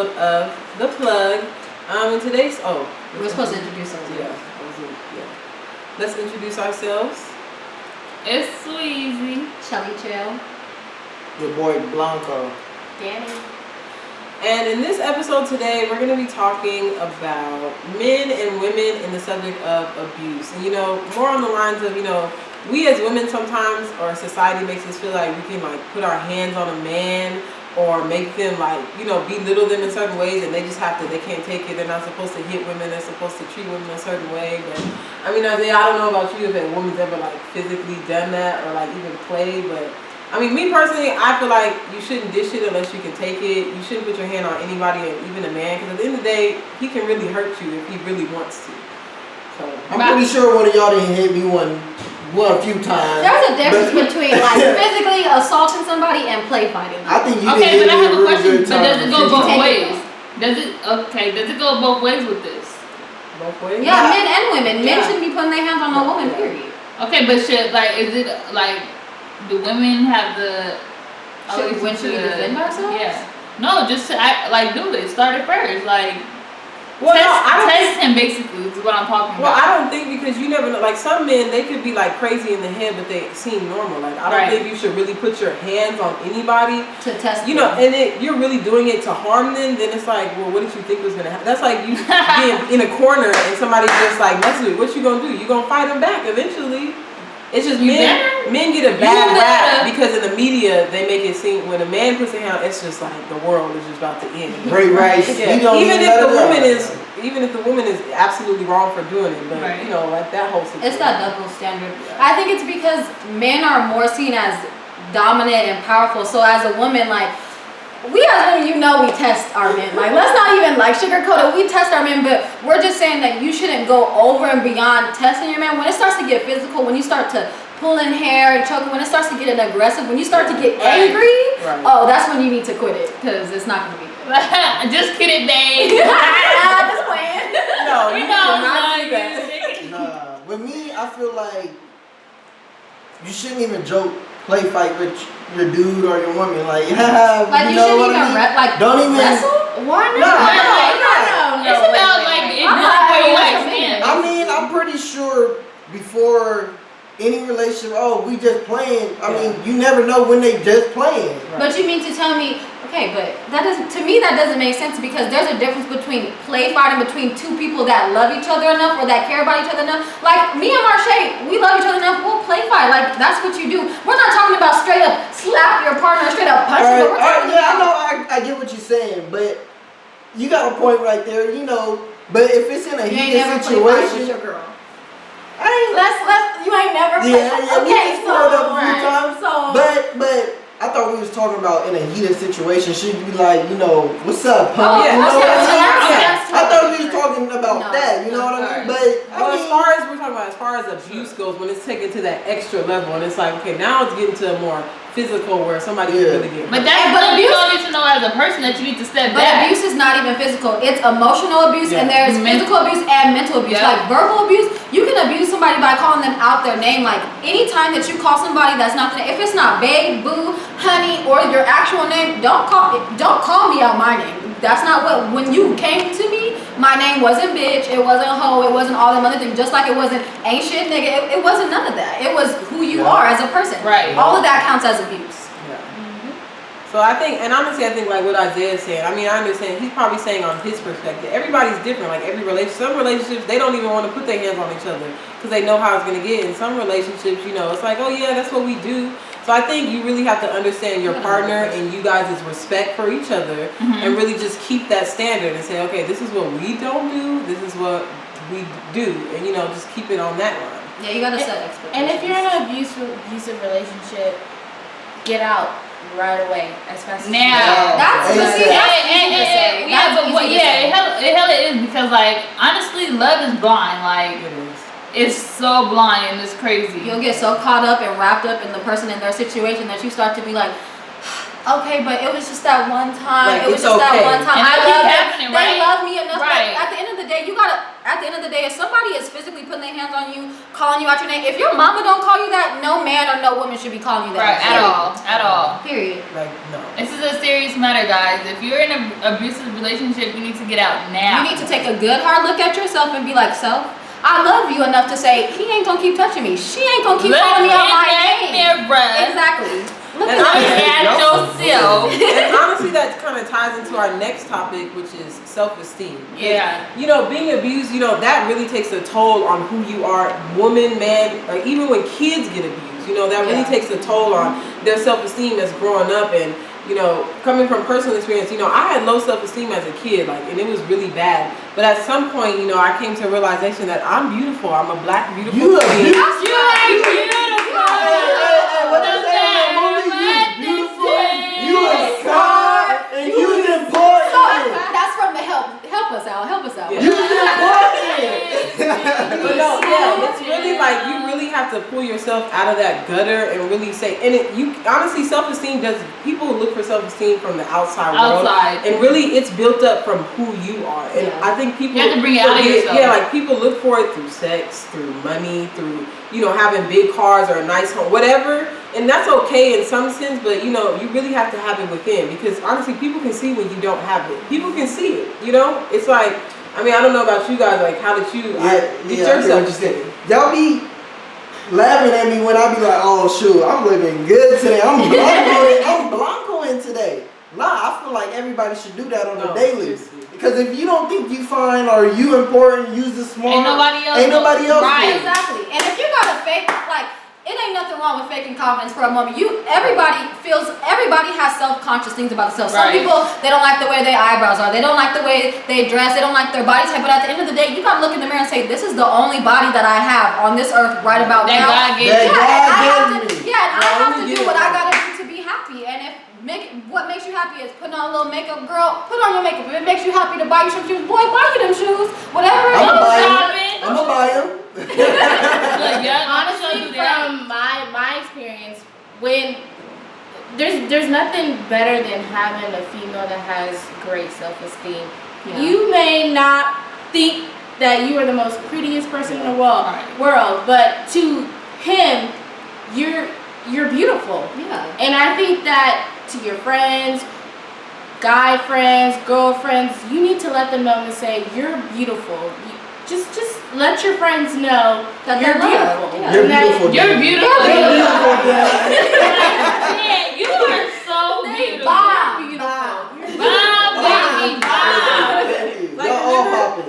episode of The Plug. And today's we're supposed to introduce ourselves. Yeah. Let's introduce ourselves. It's Sweezy. Shelly Chill. Your boy Blanco. Danny. And in this episode today, we're going to be talking about men and women in the subject of abuse. And, more on the lines of, we as women sometimes, or society makes us feel like we can, put our hands on a man or make them, belittle them in certain ways, and they can't take it. They're not supposed to hit women. They're supposed to treat women a certain way. But, Isaiah, I don't know about you if a woman's ever, physically done that or, even played, but... me personally, I feel like you shouldn't dish it unless you can take it. You shouldn't put your hand on anybody, even a man, because at the end of the day, he can really hurt you if he really wants to. So I'm pretty sure one of y'all didn't hit me one a few times. There's a difference between physically assaulting somebody and play fighting. I think you okay, did but I have a question. good But does it go both ways? It. Does it go both ways with this? Both ways? Yeah, men and women. Men shouldn't be putting their hands on a woman. Period. Okay, but is it do women have the? When should we defend ourselves? Yeah. No, just to do it. Start it first. Test him basically is what I'm talking about. Well, I don't think, because you never know. Some men, they could be crazy in the head, but they seem normal. I don't think you should really put your hands on anybody to test. And you're really doing it to harm them. Then it's well, what did you think was gonna happen? That's like you being in a corner and somebody just messes with you. What you gonna do? You gonna fight them back eventually. It's just men get a bad rap because in the media they make it seem when a man puts a hand, it's just the world is just about to end. Right. Yeah. Even if the woman is absolutely wrong for doing it, but that whole situation. It's that double standard. I think it's because men are more seen as dominant and powerful. So as a woman, we as women, we test our men. Let's not even sugarcoat it. We test our men, but we're just saying that you shouldn't go over and beyond testing your man. When it starts to get physical, when you start to pulling hair and choking, when it starts to get aggressive, when you start to get angry, that's when you need to quit it, because it's not going to be good. Just kidding, babe. Just playing. No, you know, cannot do that. Nah, with me, I feel like you shouldn't even play fight with your dude or your woman. You shouldn't even don't even wrestle. Why not? No. It's about where you stand. I'm pretty sure before any relationship, we just playing. You never know when they just playing. Right. But you mean to tell me, okay, but that doesn't make sense, because there's a difference between play fighting between two people that love each other enough or that care about each other enough. Me and Marche, we love each other enough, we'll play fight. That's what you do. We're not talking about straight up slap your partner, straight up punch him. I know, I get what you're saying, but you got a point right there, But if it's in a heated situation, with your girl. You ain't never played. Yeah, okay, we scored up a few times. But I thought we was talking about in a heated situation. She'd be what's up, punk? I thought we was talking about that. You know what I mean? But as far as abuse goes, when it's taken to that extra level, and it's okay, now it's getting to a more physical where somebody can really get. But you don't need to know as a person that you need to step back. But abuse is not even physical. It's emotional abuse, and there's physical abuse and mental abuse. Verbal abuse, you can abuse somebody by calling them out their name. Anytime that you call somebody that's not if it's not babe, boo, honey, or your actual name, don't call me out my name. That's not when you came to me, my name wasn't bitch, it wasn't hoe, it wasn't all them other things, just like it wasn't ain't shit nigga, it wasn't none of that. It was who you are as a person. Right. All of that counts as abuse. Yeah. So I think what Isaiah is saying, I understand, he's probably saying on his perspective, everybody's different, every relationship, some relationships, they don't even want to put their hands on each other, because they know how it's going to get. In some relationships, it's oh yeah, that's what we do. So I think you really have to understand your partner and you guys' respect for each other, and really just keep that standard and say, okay, this is what we don't do, this is what we do, and just keep it on that line. Yeah, you gotta set expectations. And if you're in an abusive relationship, get out right away as fast as now. That's easy to say. It hella is, because honestly, love is blind. It is. It's so blind and it's crazy. You'll get so caught up and wrapped up in the person and their situation that you start to be okay, but it was just that one time. It was just that one time. And I love them. They love me enough. Right. At the end of the day, day, if somebody is physically putting their hands on you, calling you out your name, if your mama don't call you that, no man or no woman should be calling you that. Right, at all. Period. Like, no. This is a serious matter, guys. If you're in an abusive relationship, you need to get out now. You need to take a good hard look at yourself and be like, self, I love you enough to say, he ain't gonna keep touching me. She ain't gonna keep calling me out my name. Exactly. Look And at yourself. And honestly, that kind of ties into our next topic, which is self-esteem. Yeah. You know, being abused, you know, that really takes a toll on who you are, woman, man, or even when kids get abused, you know, that really takes a toll on their self-esteem as growing up. And, you know, coming from personal experience, you know, I had low self-esteem as a kid, like, and it was really bad. But at some point, you know, I came to a realization that I'm beautiful. I'm a black, beautiful queen. You ain't beautiful. What they say in that movie? You was beautiful, you was smart, and you was important. that's from the help us out. Yeah. You was important. But no, yeah, it's really like you really have to pull yourself out of that gutter and really say, and you honestly, self-esteem does, people look for self-esteem from the outside world, and really it's built up from who you are. And I think people, you have to bring it out of yourself. Yeah, like people look for it through sex, through money, through, you know, having big cars or a nice home, whatever. And that's okay in some sense, but you know, you really have to have it within, because honestly, people can see when you don't have it. People can see it, you know? It's like, I mean, I don't know about you guys, like, how did you get yourself to see? Y'all be laughing at me when I be like, oh shoot, I'm looking good today. I'm blancoing today. Nah, I feel like everybody should do that on a daily. Because if you don't think you fine or you important, use the smart. Ain't nobody else. Right, exactly. And if you got a fake, like, it ain't nothing wrong with faking confidence for a moment. Everybody has self-conscious things about themselves. Some people, they don't like the way their eyebrows are. They don't like the way they dress. They don't like their body type. But at the end of the day, you gotta look in the mirror and say, this is the only body that I have on this earth right about now. God gave and me. I have to do what I gotta do to be happy. And if what makes you happy is putting on a little makeup, girl, put on your makeup. If it makes you happy to buy you some shoes, boy, buy you them shoes. Whatever. I'm gonna buy them. Honestly, from my experience, when there's nothing better than having a female that has great self-esteem. Yeah. You may not think that you are the most prettiest person in the world, but to him, you're beautiful. Yeah. And I think that to your friends, guy friends, girlfriends, you need to let them know and say, you're beautiful. Just let your friends know that you're beautiful. Yeah. You're beautiful. You're beautiful. You're beautiful. Yeah, you are so beautiful.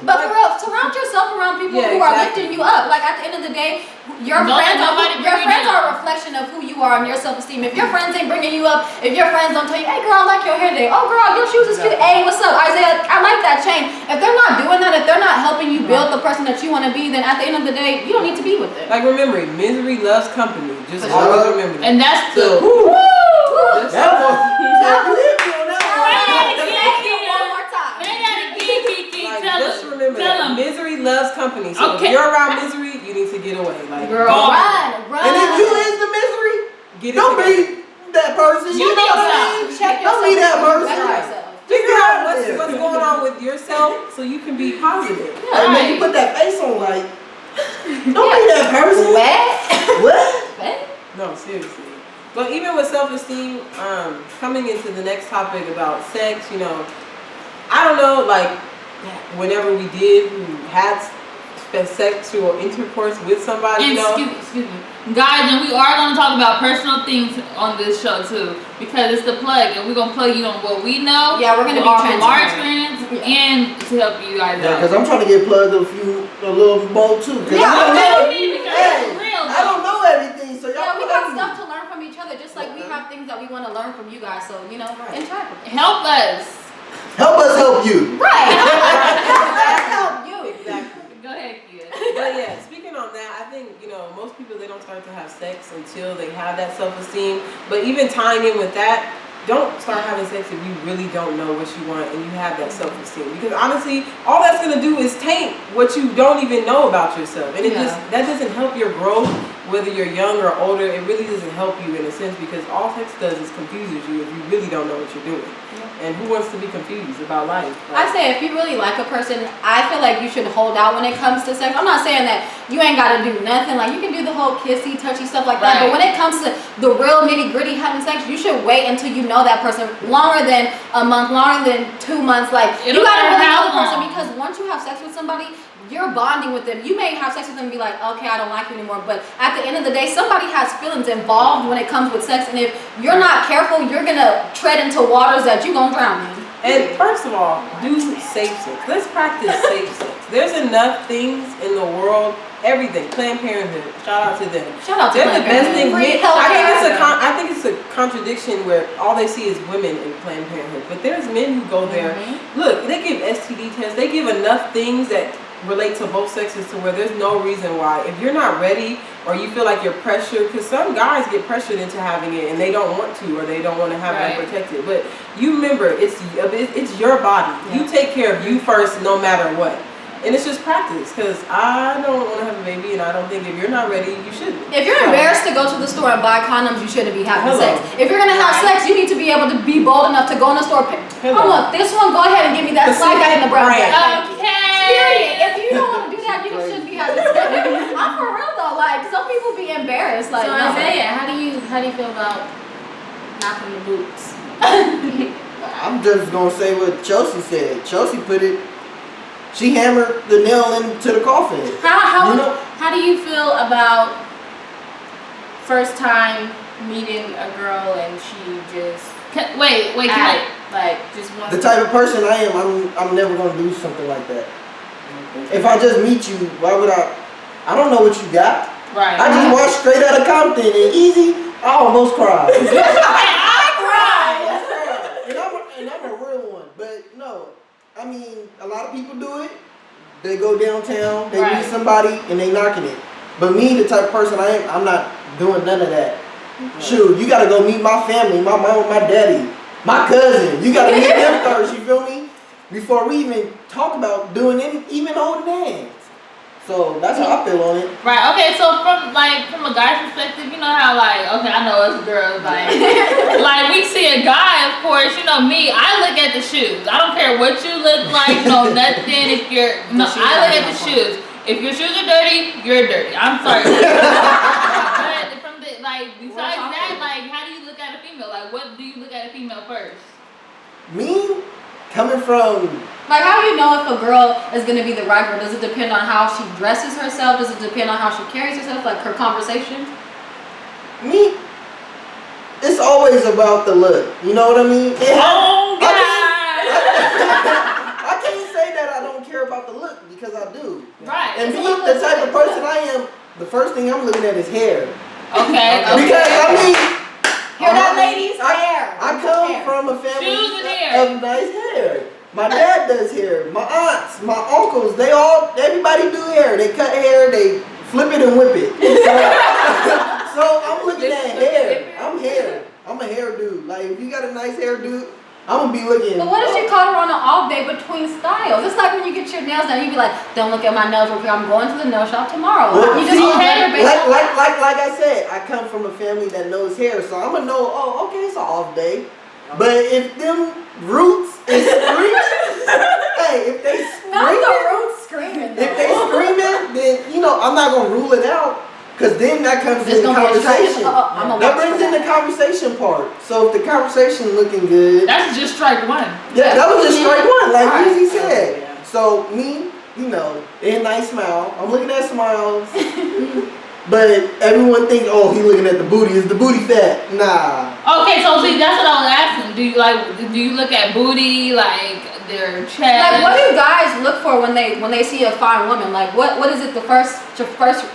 But for real, surround yourself around people who are lifting you up. Like at the end of the day, your friends are a reflection of who you are and your self-esteem. If your friends ain't bringing you up, if your friends don't tell you, hey girl, I like your hair today. Oh girl, your shoes is cute. Hey, what's up, Isaiah? I like that chain. If they're not doing that, if they're not helping you build the person that you want to be, then at the end of the day, you don't need to be with them. Like remember, misery loves company. Just always remember that. And that's the That one. Just remember that misery loves company. So if you're around misery, you need to get away. Like, girl, run. And if you is the misery, don't be that person. You know what I mean? Don't be that person. Figure out what's going on with yourself so you can be positive. Yeah, and then you put that face on like, don't be that person. What? No, seriously. But even with self-esteem, coming into the next topic about sex, you know, I don't know, like, whenever we had sexual intercourse with somebody, excuse me, guys, and we are going to talk about personal things on this show too, because it's the plug, and we're going to plug you on what we know. Yeah, we're going to be from our experience and to help you guys out. Because I'm trying to get plugged a little more too. I don't know everything, so y'all. Yeah, we got stuff to learn from each other, just like we have things that we want to learn from you guys. So interact with us. Help us. Help us help you. Right. Help you. Exactly. Go ahead, Kia. But yeah, speaking on that, I think, you know, most people, they don't start to have sex until they have that self-esteem. But even tying in with that, don't start having sex if you really don't know what you want and you have that self-esteem. Because honestly, all that's going to do is taint what you don't even know about yourself. And that doesn't help your growth. whether you're young or older, it really doesn't help you in a sense, because all sex does is confuses you if you really don't know what you're doing. And who wants to be confused about life? I say if you really like a person, I feel like you should hold out when it comes to sex. I'm not saying that you ain't got to do nothing. Like, you can do the whole kissy, touchy stuff like that. But when it comes to the real nitty gritty having sex, you should wait until you know that person longer than a month, longer than 2 months. Like, you got to really know the person, because once you have sex with somebody, you're bonding with them. You may have sex with them and be like, okay, I don't like you anymore. But at the end of the day, somebody has feelings involved when it comes with sex. And if you're not careful, you're going to tread into waters that you're going to drown in. And first of all, do safe sex. Let's practice safe sex. There's enough things in the world, everything. Planned Parenthood, shout out to them. Shout out to They're the best thing. I think it's a a contradiction where all they see is women in Planned Parenthood. But there's men who go there. Look, they give STD tests. They give enough things that relate to both sexes to where there's no reason why, if you're not ready or you feel like you're pressured, because some guys get pressured into having it and they don't want to, or they don't want to have it unprotected. But you remember, it's your body. You take care of you first, no matter what. And it's just practice, because I don't want to have a baby, and I don't think if you're not ready, you shouldn't. If you're embarrassed to go to the store and buy condoms, you shouldn't be having sex. If you're going to have sex, you need to be able to be bold enough to go in the store. I want this one, go ahead and give me that slide guy in the brown bag. Okay. Period. If you don't want to do that, you shouldn't be having sex. I'm for real though. Like, some people be embarrassed. Like, so Isaiah, how do you feel about knocking the boots? I'm just gonna say what Chelsea said. Chelsea she hammered the nail into the coffin. How do you feel about first time meeting a girl and she just just wants the type of person I am, I'm never gonna do something like that. If I just meet you, why would I don't know what you got. Right. I just walked straight out of Compton and easy, I almost cried. And I'm a real one. But no, I mean, a lot of people do it. They go downtown, they meet somebody, and they knocking it. But me, the type of person I am, I'm not doing none of that. Shoot, you gotta go meet my family, my mom, my daddy, my cousin. You gotta meet them first, you feel me? Before we even talk about doing even holding hands. So that's how I feel on it. Right. Okay. So from a guy's perspective, you know how I know us girls we see a guy, of course. You know me. I look at the shoes. I don't care what you look like. No nothing. I look at the shoes. If your shoes are dirty, you're dirty. I'm sorry. But from besides that, how do you look at a female? What do you look at a female first? Me, coming from. How do you know if a girl is going to be the right girl? Does it depend on how she dresses herself? Does it depend on how she carries herself, like her conversation? Me, it's always about the look. You know what I mean? I can't say that I don't care about the look, because I do. Right. And me, the type of person I am, the first thing I'm looking at is hair. Okay. Because hear that, ladies? Hair. I come from a family of nice hair. My dad does hair. My aunts, my uncles, everybody do hair. They cut hair, they flip it and whip it. So I'm looking at hair. I'm a hair dude. If you got a nice hair dude, I'm gonna be looking. But what if you caught her on an off day between styles? It's like when you get your nails done, you be like, don't look at my nails real quick. I'm going to the nail shop tomorrow. Well, like I said, I come from a family that knows hair, so I'm gonna know. Oh, okay, it's an off day. But if them roots is screaming, if they screaming, then I'm not gonna rule it out, because then that comes in the conversation. That brings in the conversation part. So if the conversation looking good, that's just strike one. Yeah, that was just strike one, like Easy said. Yeah. So me, they a nice smile. I'm looking at smiles. But everyone think, oh, he looking at the booty. Is the booty fat? Nah. Okay, so see, that's what I was asking. Do you look at booty, their chest? What do guys look for when they see a fine woman? What is it? Your first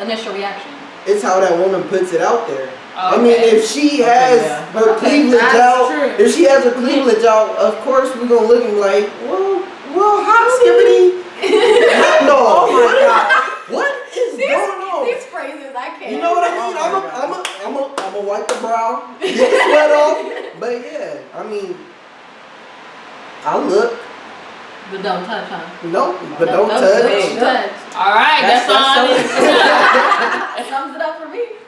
initial reaction? It's how that woman puts it out there. Okay. I mean, if she has her cleavage out, of course we're gonna look and like, well, hot skibbity. No. Oh my God. What is going on? These phrases, I can't. You know what I mean? I'm a wipe the brow, get the sweat off. But yeah, I mean, I look. But don't touch, huh? No, but don't touch. All right, that's all I need. That sums it up for me.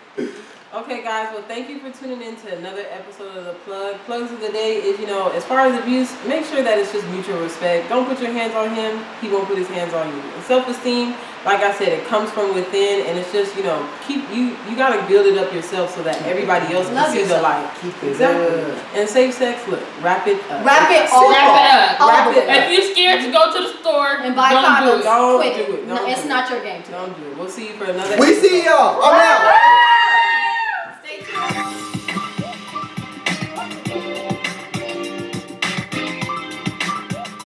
Okay, guys. Well, thank you for tuning in to another episode of The Plug. Plugs of the day is, as far as abuse, make sure that it's just mutual respect. Don't put your hands on him. He won't put his hands on you. And self-esteem, like I said, it comes from within, and it's just, you got to build it up yourself so that everybody else can see the light. Keep it Exactly. And safe sex, look, wrap it up. Wrap it all Wrap it up. Wrap it up. If you're scared to go to the store And buy don't do condoms, it. Don't quit do it. No, Don't it's do not your game today. Don't do it. We'll see you for another We see y'all. I'm out.